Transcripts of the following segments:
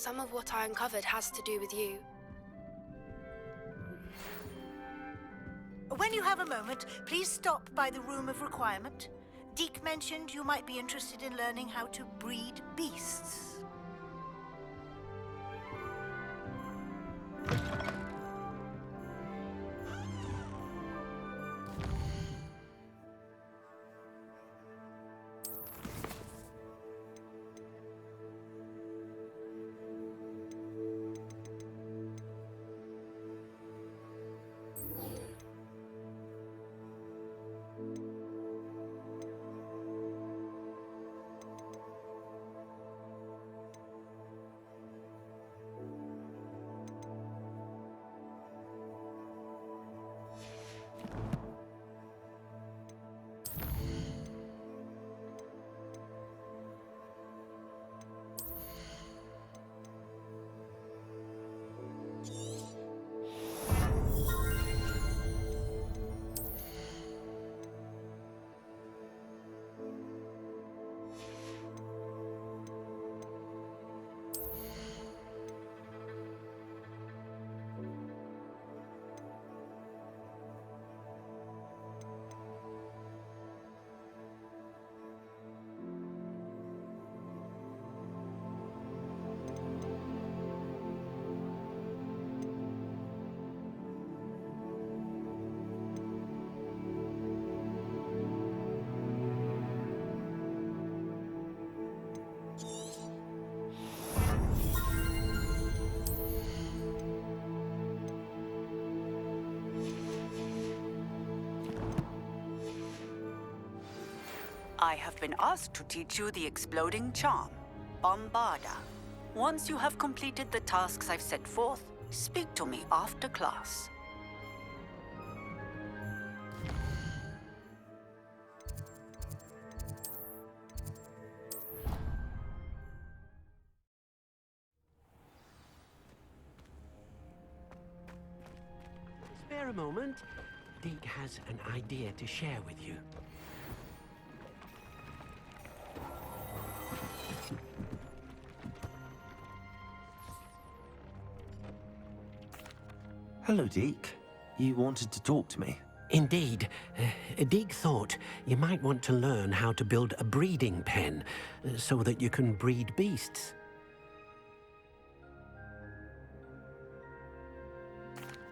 some of what I uncovered has to do with you. When you have a moment, please stop by the Room of Requirement. Deke mentioned you might be interested in learning how to breed beasts. I have been asked to teach you the exploding charm, Bombarda. Once you have completed the tasks I've set forth, speak to me after class. Spare a moment. Deke has an idea to share with you. Hello, Deke. You wanted to talk to me? Indeed. Deke thought you might want to learn how to build a breeding pen so that you can breed beasts.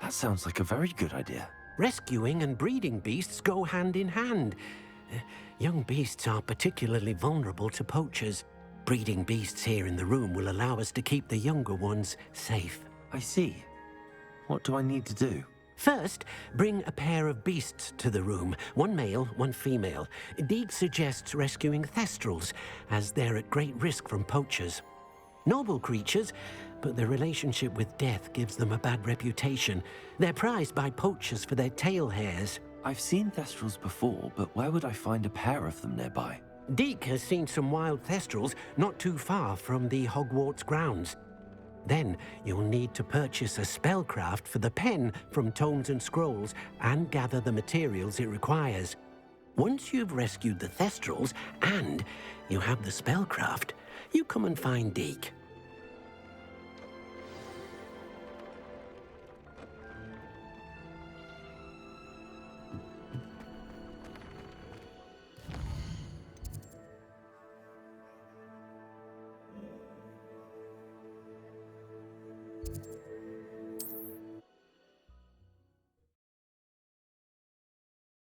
That sounds like a very good idea. Rescuing and breeding beasts go hand in hand. Young beasts are particularly vulnerable to poachers. Breeding beasts here in the room will allow us to keep the younger ones safe. I see. What do I need to do? First, bring a pair of beasts to the room, one male, one female. Deke suggests rescuing thestrals, as they're at great risk from poachers. Noble creatures, but their relationship with death gives them a bad reputation. They're prized by poachers for their tail hairs. I've seen thestrals before, but where would I find a pair of them nearby? Deke has seen some wild thestrals not too far from the Hogwarts grounds. Then you'll need to purchase a spellcraft for the pen from Tomes and Scrolls and gather the materials it requires. Once you've rescued the thestrals and you have the spellcraft, you come and find Deke.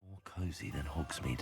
More cozy than Hogsmeade.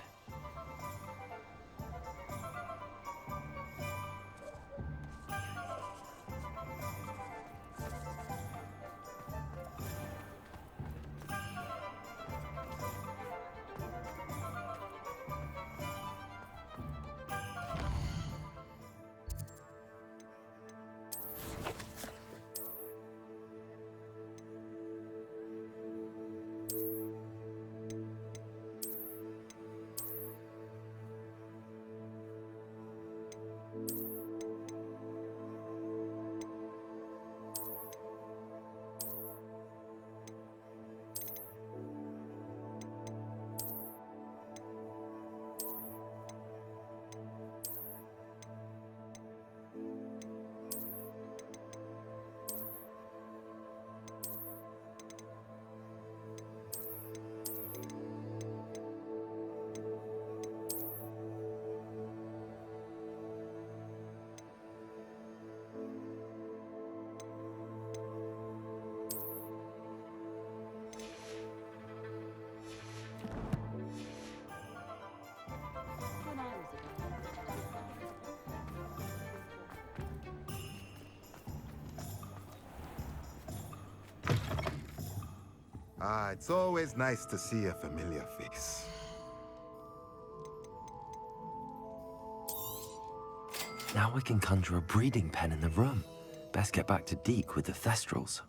Ah, it's always nice to see a familiar face. Now we can conjure a breeding pen in the room. Best get back to Deke with the Thestrals.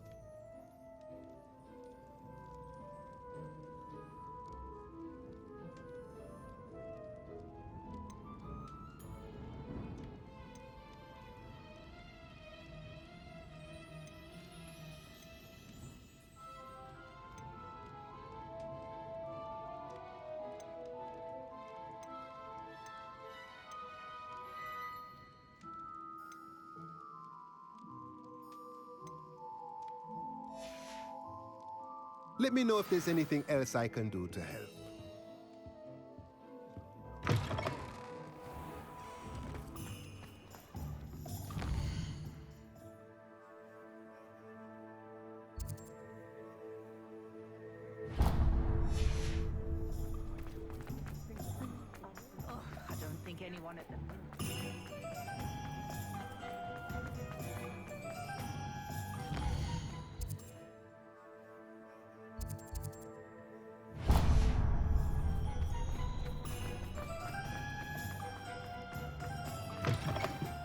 Let me know if there's anything else I can do to help. I don't think anyone at the...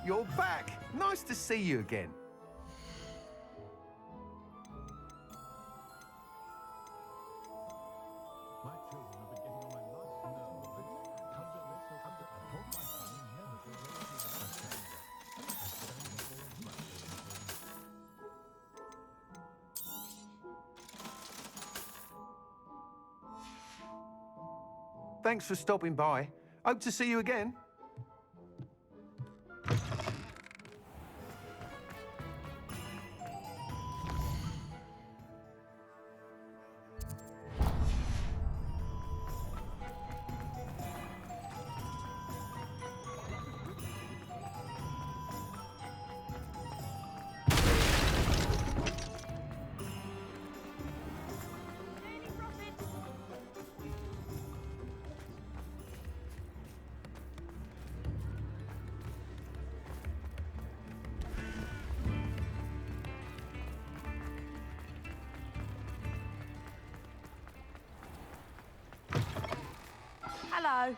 You're back! Nice to see you again. Thanks for stopping by. Hope to see you again. Hello.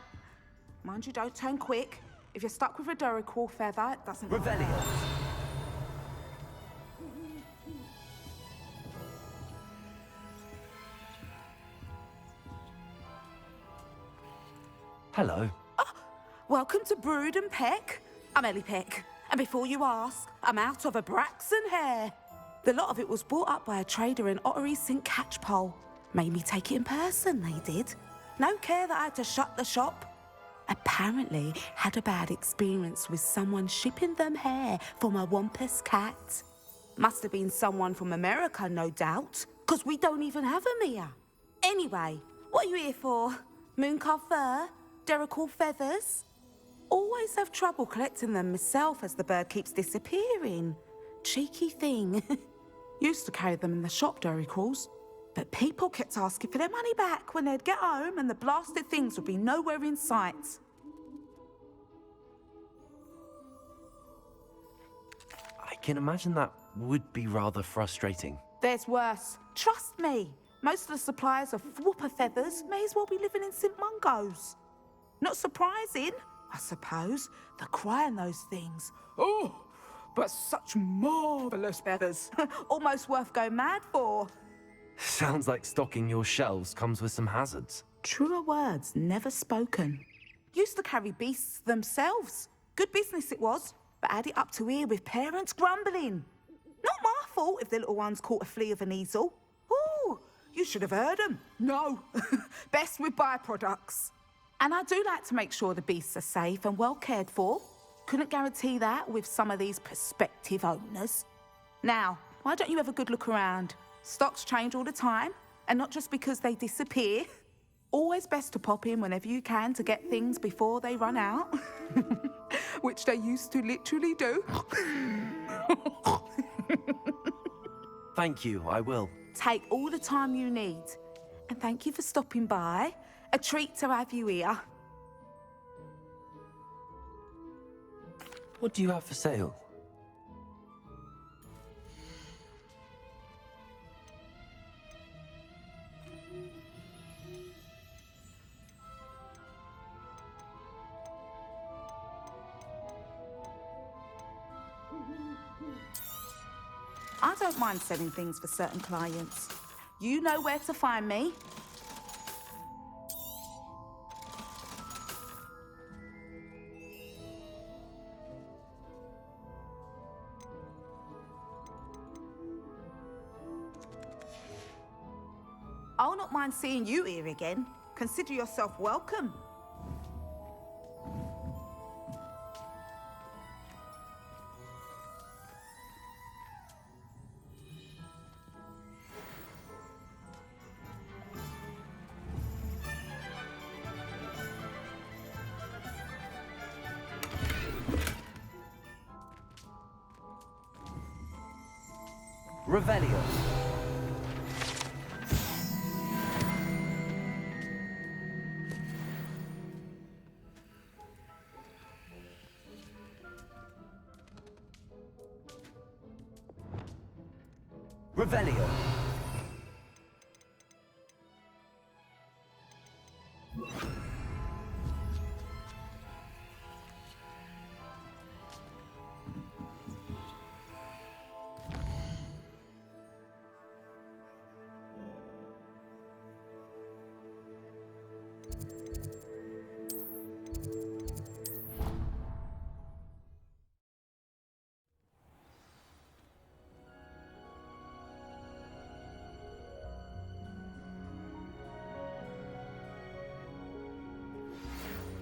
Mind you, don't turn quick. If you're stuck with a Duracell feather, it doesn't... Revelio! Hello. Welcome to Brood and Peck. I'm Ellie Peck. And before you ask, I'm out of a Braxton hair. The lot of it was bought up by a trader in Ottery St. Catchpole. Made me take it in person, they did. No care that I had to shut the shop. Apparently had a bad experience with someone shipping them hair for my Wampus cat. Must have been someone from America, no doubt, because we don't even have them here. Anyway, what are you here for? Mooncar fur? Duracell feathers? Always have trouble collecting them myself as the bird keeps disappearing. Cheeky thing. Used to carry them in the shop, Duracells. But people kept asking for their money back when they'd get home and the blasted things would be nowhere in sight. I can imagine that would be rather frustrating. There's worse. Trust me. Most of the suppliers of whooper feathers may as well be living in St. Mungo's. Not surprising, I suppose, the cry in those things. Oh, but such marvellous feathers. Almost worth going mad for. Sounds like stocking your shelves comes with some hazards. Truer words never spoken. Used to carry beasts themselves. Good business it was, but had it up to here with parents grumbling. Not my fault if the little ones caught a flea of an easel. Ooh, you should have heard them. No, best with byproducts. And I do like to make sure the beasts are safe and well cared for. Couldn't guarantee that with some of these prospective owners. Now, why don't you have a good look around? Stocks change all the time, and not just because they disappear. Always best to pop in whenever you can to get things before they run out. Which they used to literally do. Thank you, I will. Take all the time you need. And thank you for stopping by. A treat to have you here. What do you have for sale? I don't mind selling things for certain clients. You know where to find me. I'll not mind seeing you here again. Consider yourself welcome. Revelio. Revelio.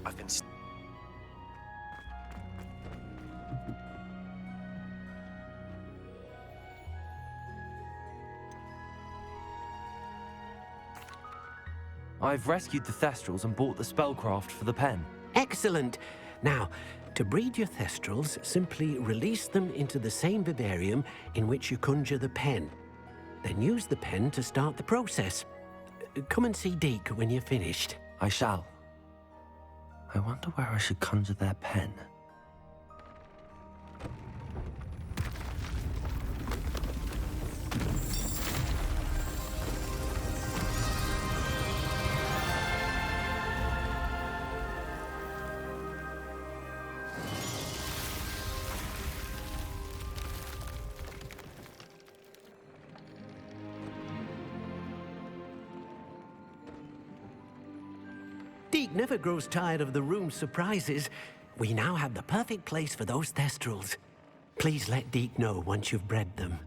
I've been... I've rescued the Thestrals and bought the spellcraft for the pen. Excellent. Now, to breed your Thestrals, simply release them into the same vivarium in which you conjure the pen. Then use the pen to start the process. Come and see Deke when you're finished. I shall. I wonder where I should conjure their pen. Deke never grows tired of the room's surprises. We now have the perfect place for those Thestrals. Please let Deke know once you've bred them.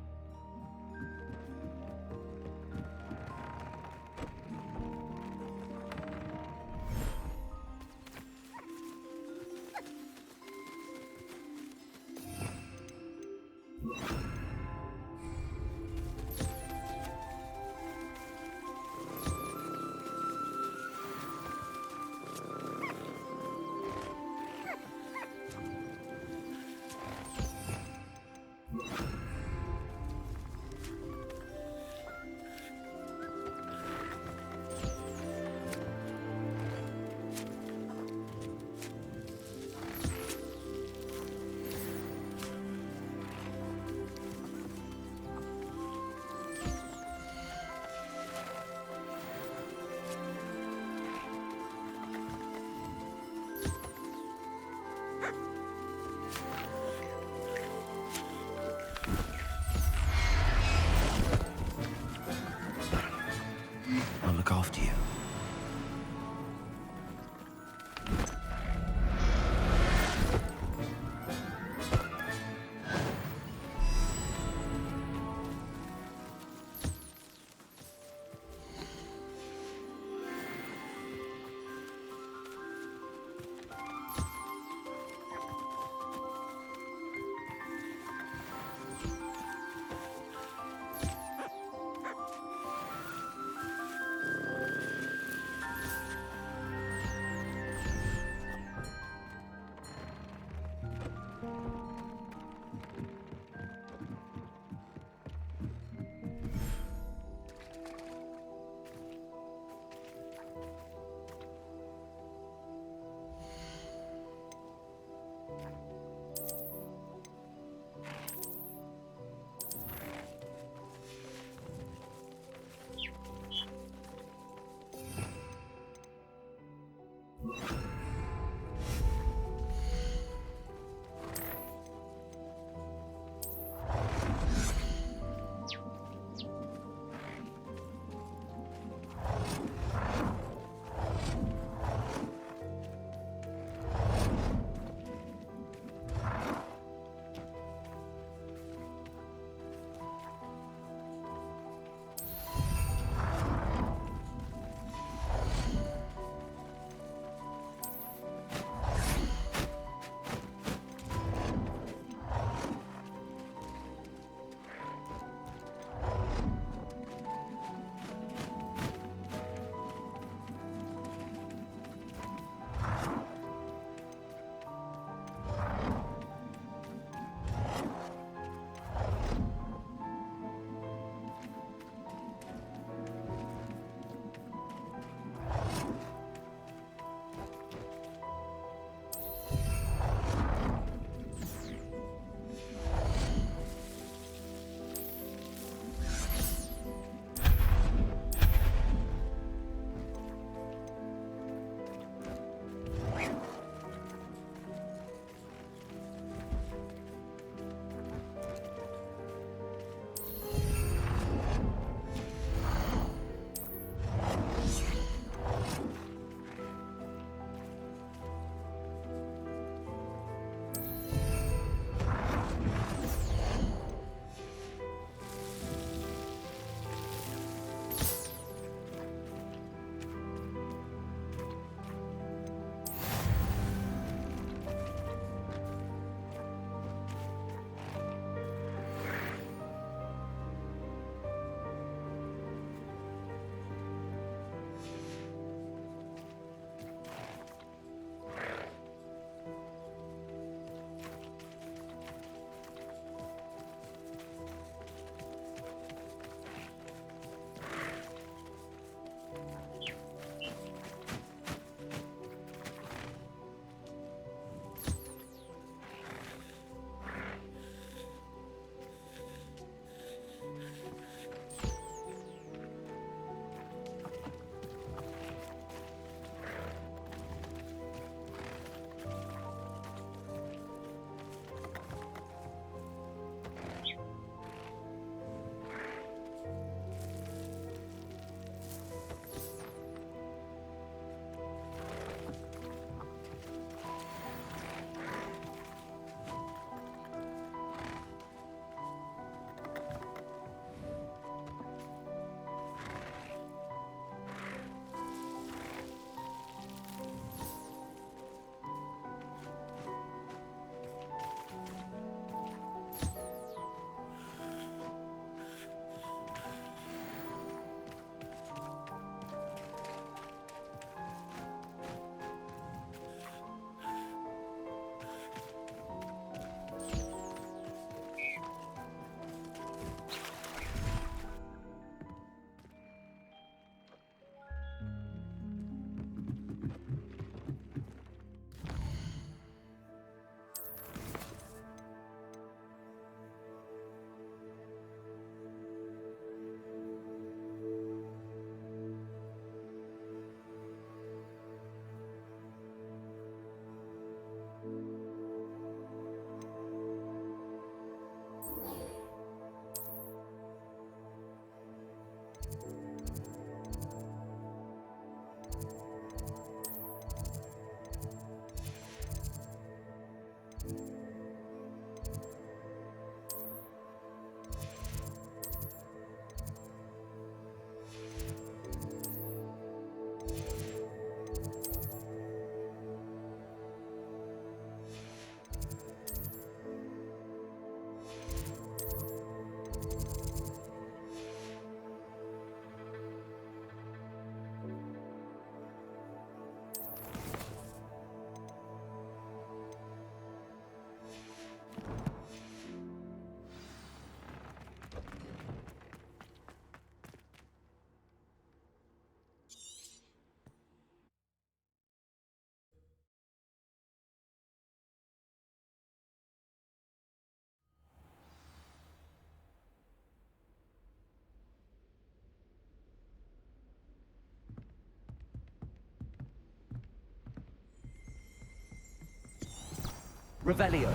Revelio.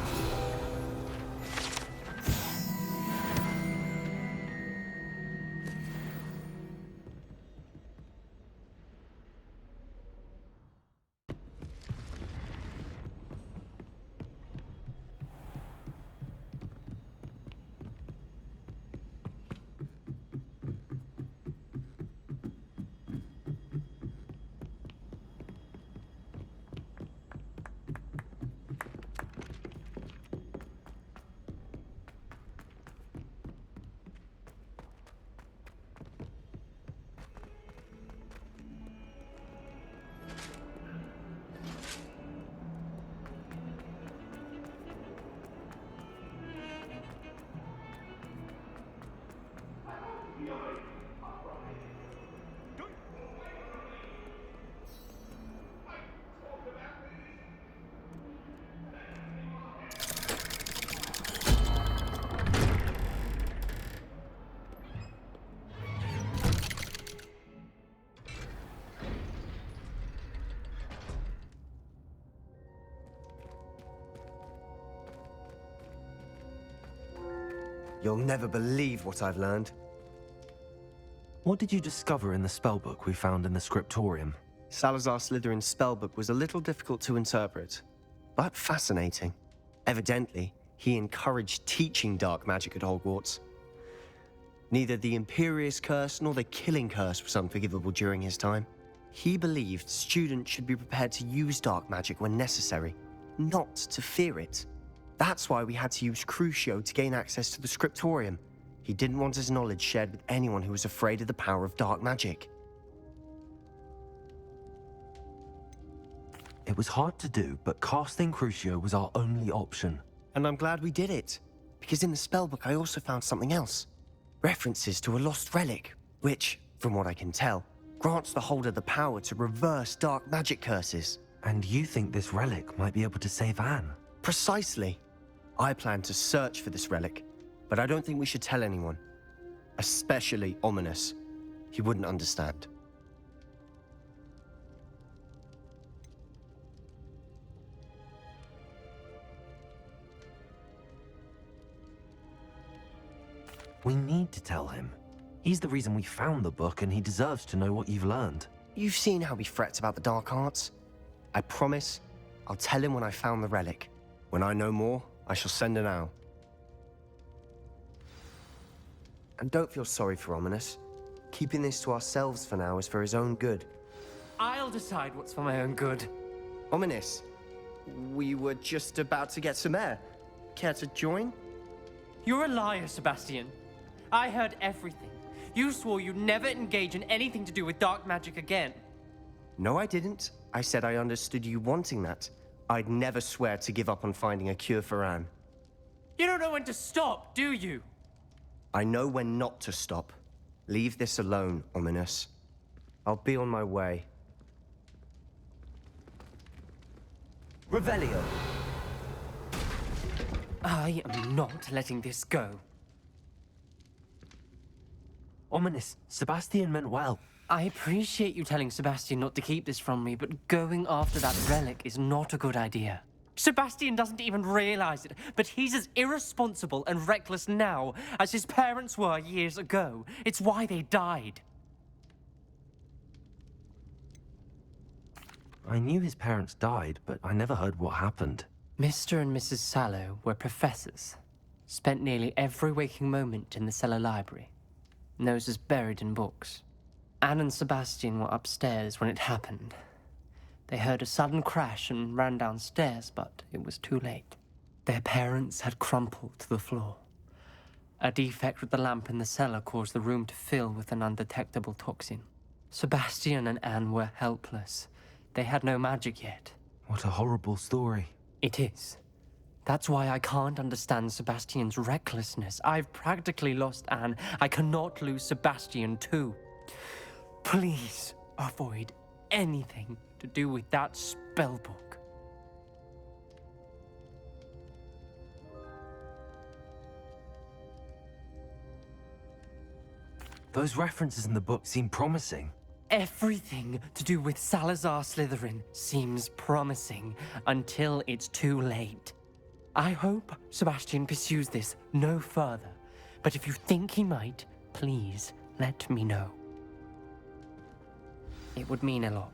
You'll never believe what I've learned. What did you discover in the spellbook we found in the scriptorium? Salazar Slytherin's spellbook was a little difficult to interpret, but fascinating. Evidently, he encouraged teaching dark magic at Hogwarts. Neither the Imperious Curse nor the Killing Curse was unforgivable during his time. He believed students should be prepared to use dark magic when necessary, not to fear it. That's why we had to use Crucio to gain access to the scriptorium. He didn't want his knowledge shared with anyone who was afraid of the power of dark magic. It was hard to do, but casting Crucio was our only option. And I'm glad we did it, because in the spellbook I also found something else. References to a lost relic, which, from what I can tell, grants the holder the power to reverse dark magic curses. And you think this relic might be able to save Anne? Precisely. I plan to search for this relic, but I don't think we should tell anyone. Especially Ominous. He wouldn't understand. We need to tell him. He's the reason we found the book, and he deserves to know what you've learned. You've seen how he frets about the dark arts. I promise I'll tell him when I found the relic. When I know more, I shall send an owl. And don't feel sorry for Ominous. Keeping this to ourselves for now is for his own good. I'll decide what's for my own good. Ominous, we were just about to get some air. Care to join? You're a liar, Sebastian. I heard everything. You swore you'd never engage in anything to do with dark magic again. No, I didn't. I said I understood you wanting that. I'd never swear to give up on finding a cure for Anne. You don't know when to stop, do you? I know when not to stop. Leave this alone, Ominous. I'll be on my way. Revelio. I am not letting this go. Ominous, Sebastian meant well. I appreciate you telling Sebastian not to keep this from me, but going after that relic is not a good idea. Sebastian doesn't even realize it, but he's as irresponsible and reckless now as his parents were years ago. It's why they died. I knew his parents died, but I never heard what happened. Mr. and Mrs. Sallow were professors. Spent nearly every waking moment in the cellar library. Noses buried in books. Anne and Sebastian were upstairs when it happened. They heard a sudden crash and ran downstairs, but it was too late. Their parents had crumpled to the floor. A defect with the lamp in the cellar caused the room to fill with an undetectable toxin. Sebastian and Anne were helpless. They had no magic yet. What a horrible story. It is. That's why I can't understand Sebastian's recklessness. I've practically lost Anne. I cannot lose Sebastian too. Please avoid anything to do with that spellbook. Those references in the book seem promising. Everything to do with Salazar Slytherin seems promising until it's too late. I hope Sebastian pursues this no further, but if you think he might, please let me know. It would mean a lot.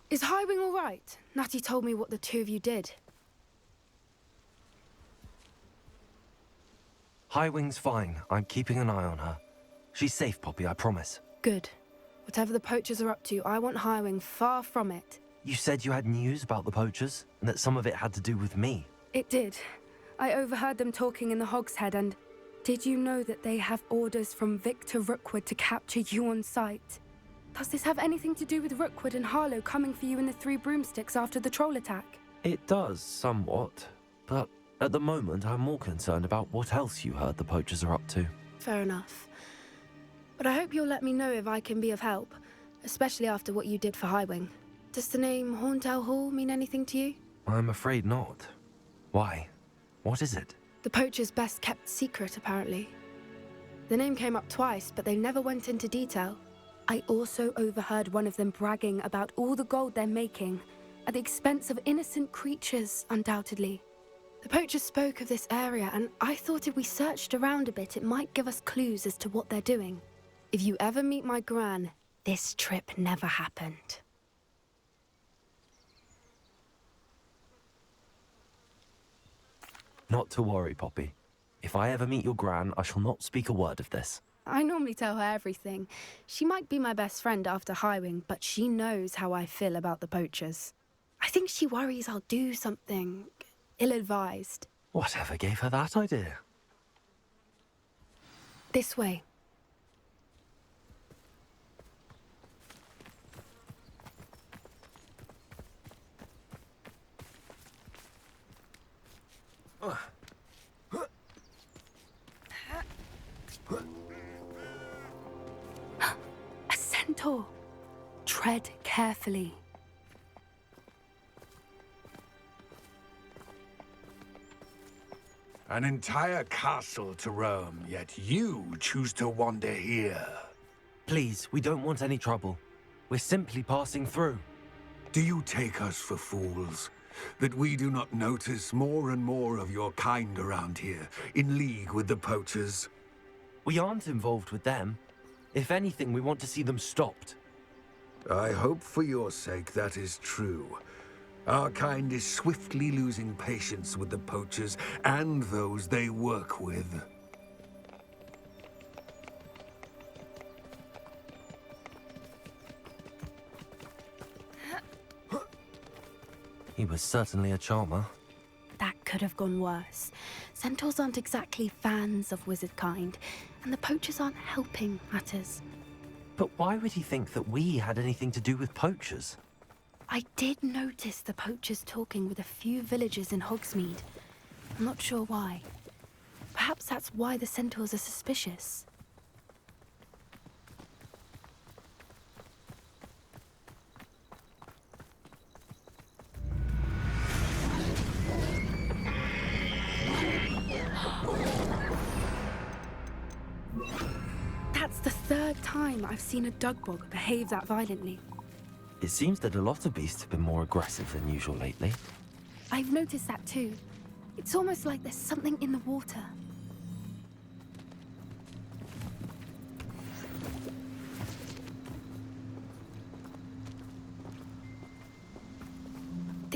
Is Highwing all right? Natty told me what the two of you did. Highwing's fine. I'm keeping an eye on her. She's safe, Poppy, I promise. Good. Whatever the poachers are up to, I want Highwing far from it. You said you had news about the poachers, and that some of it had to do with me. It did. I overheard them talking in the Hogshead, and did you know that they have orders from Victor Rookwood to capture you on sight? Does this have anything to do with Rookwood and Harlow coming for you in the Three Broomsticks after the troll attack? It does, somewhat. But at the moment, I'm more concerned about what else you heard the poachers are up to. Fair enough. But I hope you'll let me know if I can be of help, especially after what you did for Highwing. Does the name Horntail Hall mean anything to you? I'm afraid not. Why? What is it? The poacher's best kept secret, apparently. The name came up twice, but they never went into detail. I also overheard one of them bragging about all the gold they're making, at the expense of innocent creatures, undoubtedly. The poachers spoke of this area, and I thought if we searched around a bit, it might give us clues as to what they're doing. If you ever meet my gran, this trip never happened. Not to worry, Poppy. If I ever meet your gran, I shall not speak a word of this. I normally tell her everything. She might be my best friend after Highwing, but she knows how I feel about the poachers. I think she worries I'll do something ill-advised. Whatever gave her that idea? This way. A centaur. Tread carefully. An entire castle to roam, yet you choose to wander here. Please, we don't want any trouble. We're simply passing through. Do you take us for fools? That we do not notice more and more of your kind around here, in league with the poachers? We aren't involved with them. If anything, we want to see them stopped. I hope for your sake that is true. Our kind is swiftly losing patience with the poachers and those they work with. He was certainly a charmer. That could have gone worse. Centaurs aren't exactly fans of wizard kind, and the poachers aren't helping matters. But why would he think that we had anything to do with poachers? I did notice the poachers talking with a few villagers in Hogsmeade. I'm not sure why. Perhaps that's why the centaurs are suspicious. That's the third time I've seen a dugbog behave that violently. It seems that a lot of beasts have been more aggressive than usual lately. I've noticed that too. It's almost like there's something in the water.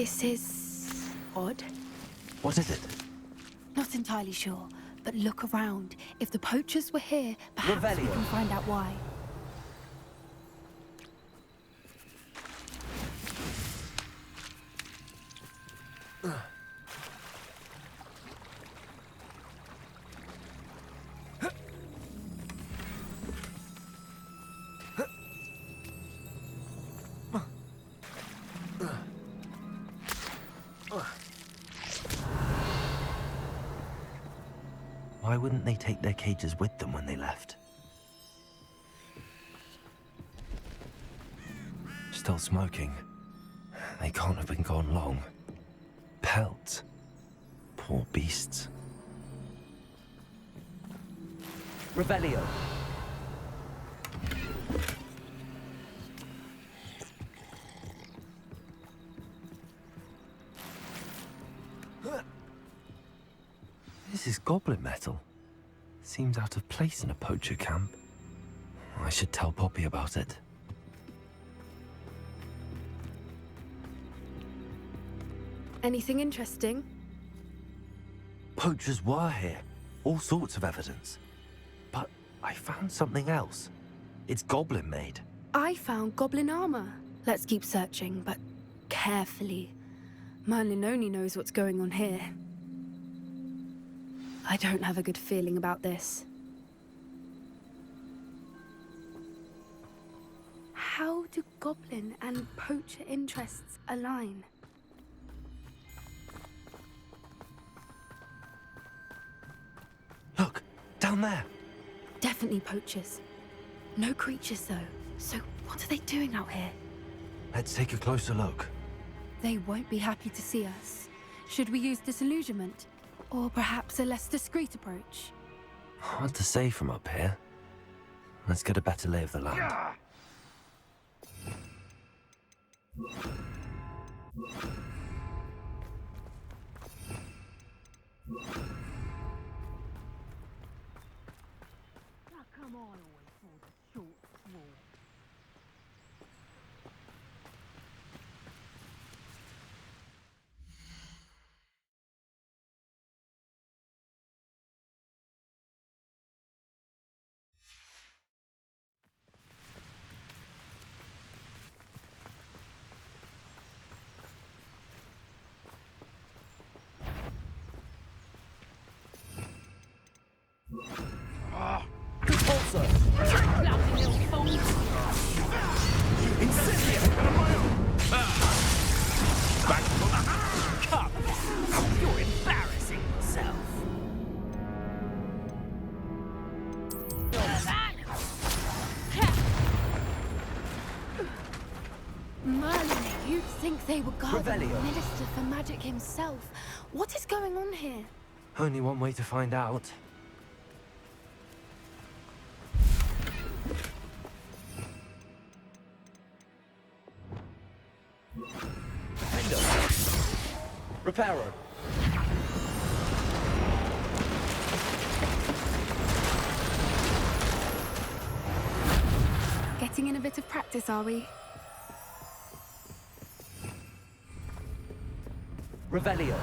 This is odd. What is it? Not entirely sure, but look around. If the poachers were here, perhaps we can find out why. Why wouldn't they take their cages with them when they left? Still smoking. They can't have been gone long. Pelts. Poor beasts. Revelio. This is goblin metal. Seems out of place in a poacher camp. I should tell Poppy about it. Anything interesting? Poachers were here. All sorts of evidence. But I found something else. It's goblin made. I found goblin armor. Let's keep searching, but carefully. Merlin only knows what's going on here. I don't have a good feeling about this. How do goblin and poacher interests align? Look, down there. Definitely poachers. No creatures, though. So what are they doing out here? Let's take a closer look. They won't be happy to see us. Should we use disillusionment? Or perhaps a less discreet approach? Hard to say from up here. Let's get a better lay of the land. You're embarrassing yourself. Merlin, you'd think they were guarding the Revelio. Minister for Magic himself. What is going on here? Only one way to find out. Reparo. Getting in a bit of practice, are we? Revelio.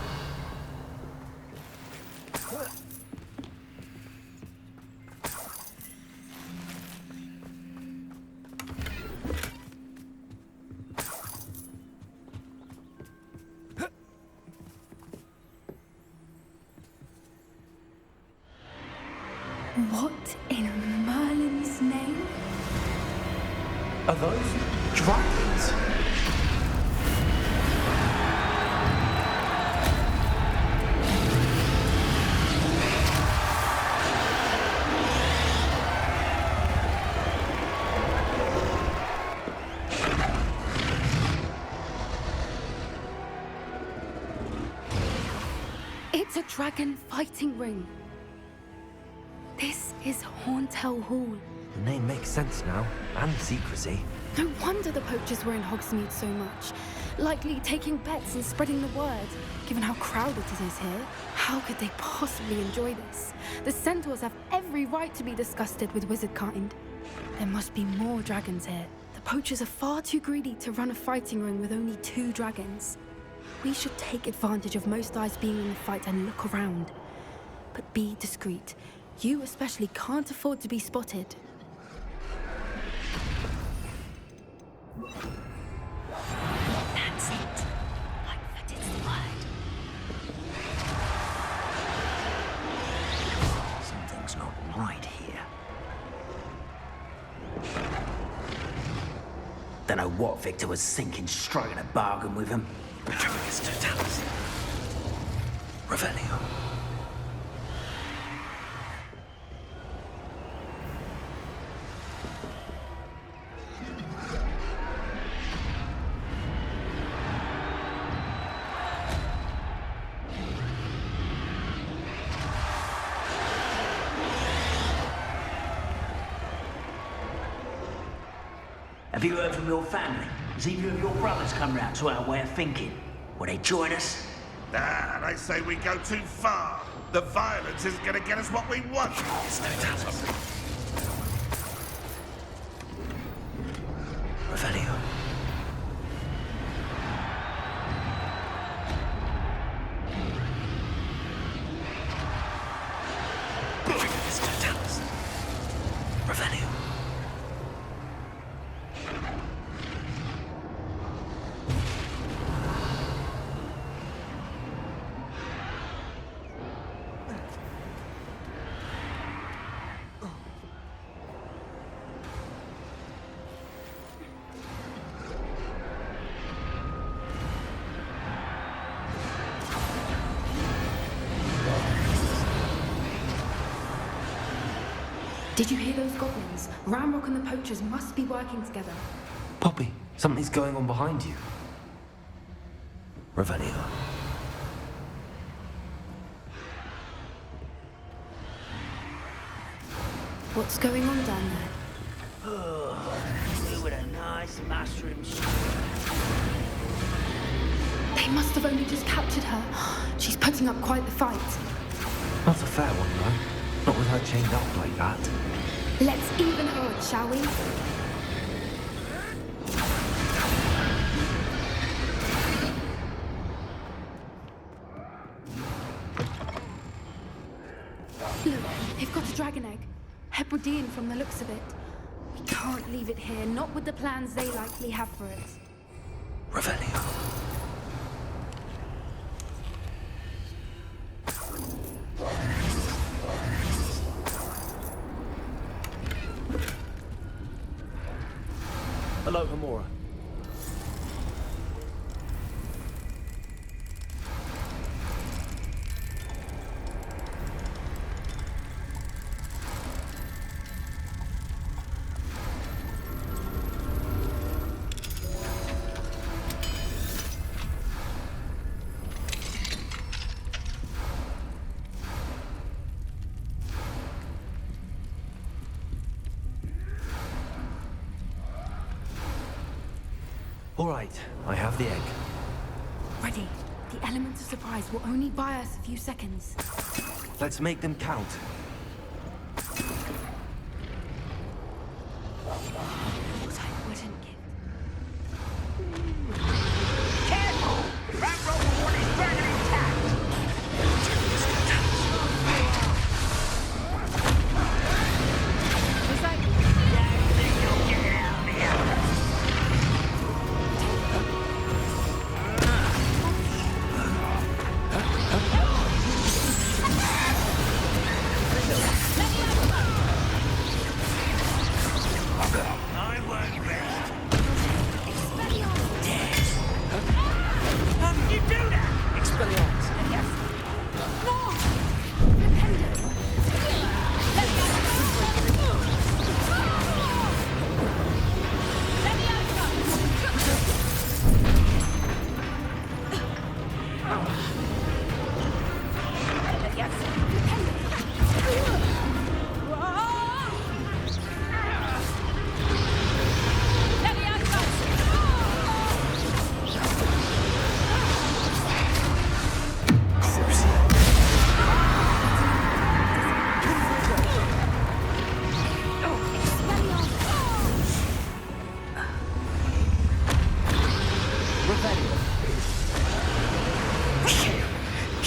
What in Merlin's name? Are those dragons? It's a dragon fighting ring. This is Horntail Hall. The name makes sense now, and the secrecy. No wonder the poachers were in Hogsmeade so much. Likely taking bets and spreading the word. Given how crowded it is here, how could they possibly enjoy this? The centaurs have every right to be disgusted with wizard kind. There must be more dragons here. The poachers are far too greedy to run a fighting ring with only 2 dragons. We should take advantage of most eyes being in the fight and look around. But be discreet. You especially can't afford to be spotted. That's it. Lightfoot is the word. Something's not right here. Don't know what Victor was thinking, striking a bargain with him. It's totality. Revelio. Have you heard from your family? Has either of your brothers come round to our way of thinking? Will they join us? Nah, they say we go too far. The violence isn't gonna get us what we want. It's totality. Revelio. It's totality. Revelio. Did you hear those goblins? Ramrock and the poachers must be working together. Poppy, something's going on behind you. Revelio. What's going on down there? You with a nice mushroom. They must have only just captured her. She's putting up quite the fight. Not a fair one, though. Not with her chained up like that. Let's even her up, shall we? Look, they've got a dragon egg. Hebridean from the looks of it. We can't leave it here, not with the plans they likely have for it. Revelio. Hello, Hamura. All right, I have the egg. Ready. The element of surprise will only buy us a few seconds. Let's make them count. What I wouldn't give. Careful! That rope one is dragon intact! Was that... Don't think you'll get out of here!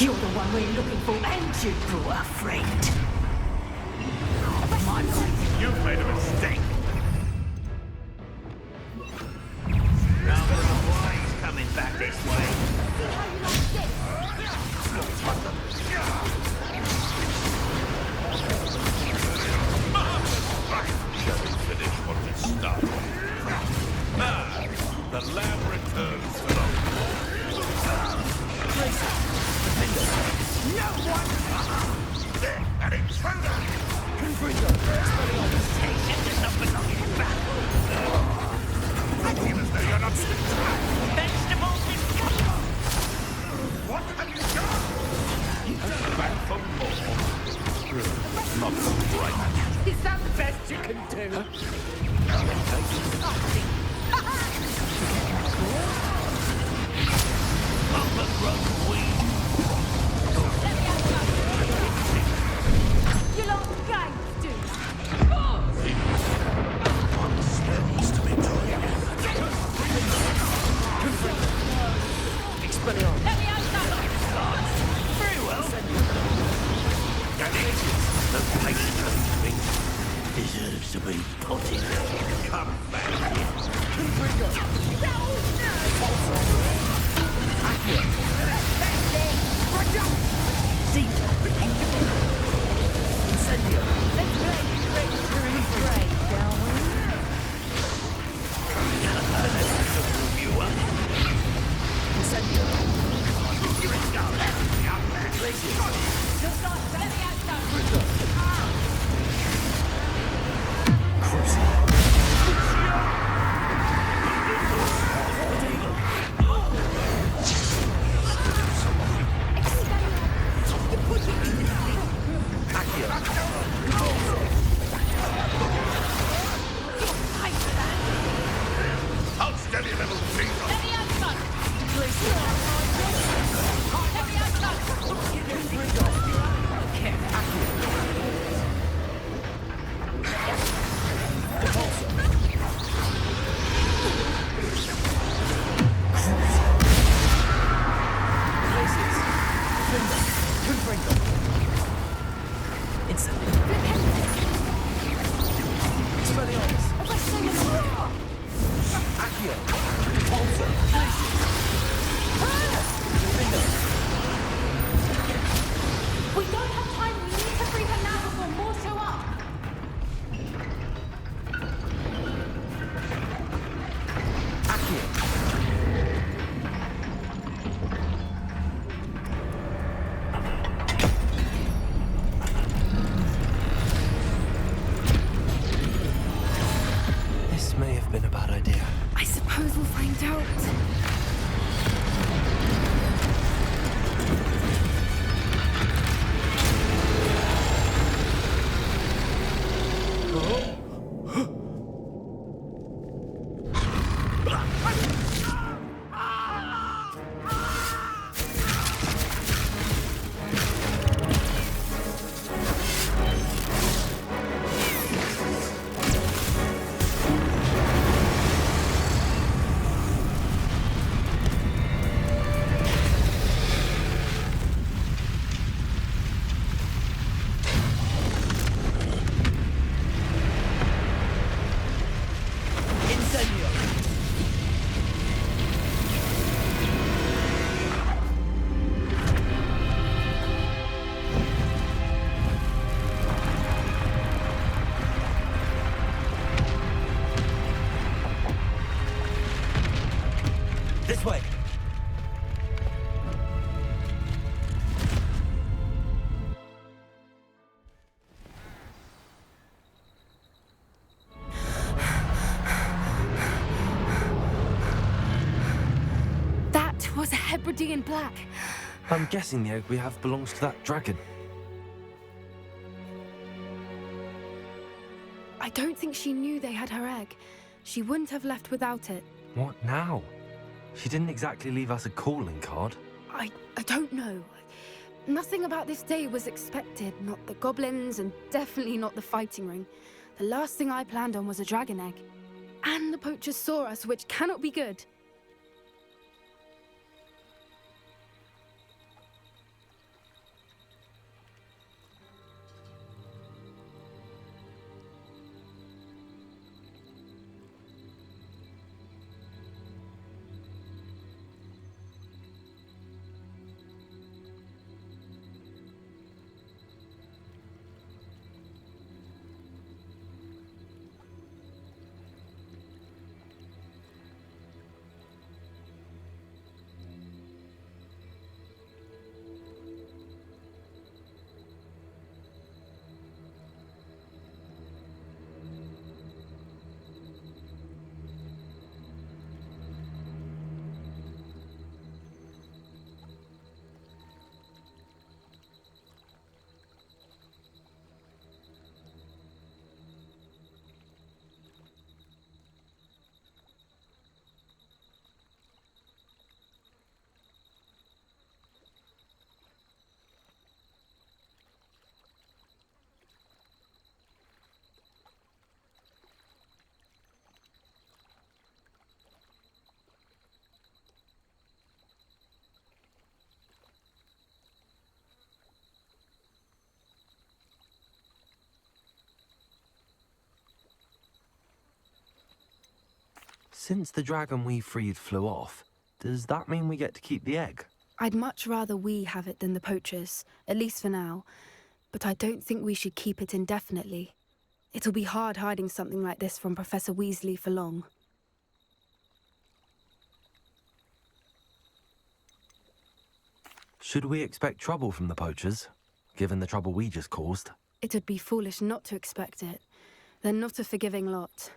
You're the one we're looking for, and you brought a friend. My friend. You've made a mistake. Now there's a wise coming back this way. Shall we finish what we started? Ah, the lamb returns to the No one! There, an intruder! Does not belong in battle. Feel as though you're not... Vegetables is What have you done? Back for more. Not right. Is that the best you can do? Overgrown weed. You lot games, do you? Spells to be told. Expelliarmus. Let me out, Very well. The patient of me deserves to be potted. Come back here. Hold steady, little thief. We don't have time. We need to free her now before more show up. This may have been a bad idea. I suppose we'll find out. This way! That was a Hebridean black. I'm guessing the egg we have belongs to that dragon. I don't think she knew they had her egg. She wouldn't have left without it. What now? She didn't exactly leave us a calling card. I don't know. Nothing about this day was expected. Not the goblins, and definitely not the fighting ring. The last thing I planned on was a dragon egg. And the poachers saw us, which cannot be good. Since the dragon we freed flew off, does that mean we get to keep the egg? I'd much rather we have it than the poachers, at least for now. But I don't think we should keep it indefinitely. It'll be hard hiding something like this from Professor Weasley for long. Should we expect trouble from the poachers, given the trouble we just caused? It would be foolish not to expect it. They're not a forgiving lot.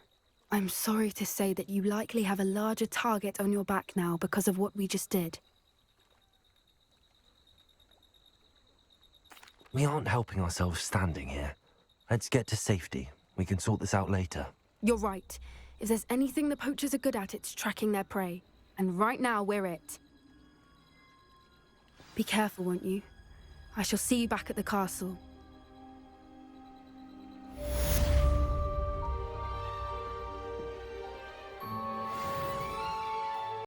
I'm sorry to say that you likely have a larger target on your back now because of what we just did. We aren't helping ourselves standing here. Let's get to safety. We can sort this out later. You're right. If there's anything the poachers are good at, it's tracking their prey. And right now, we're it. Be careful, won't you? I shall see you back at the castle.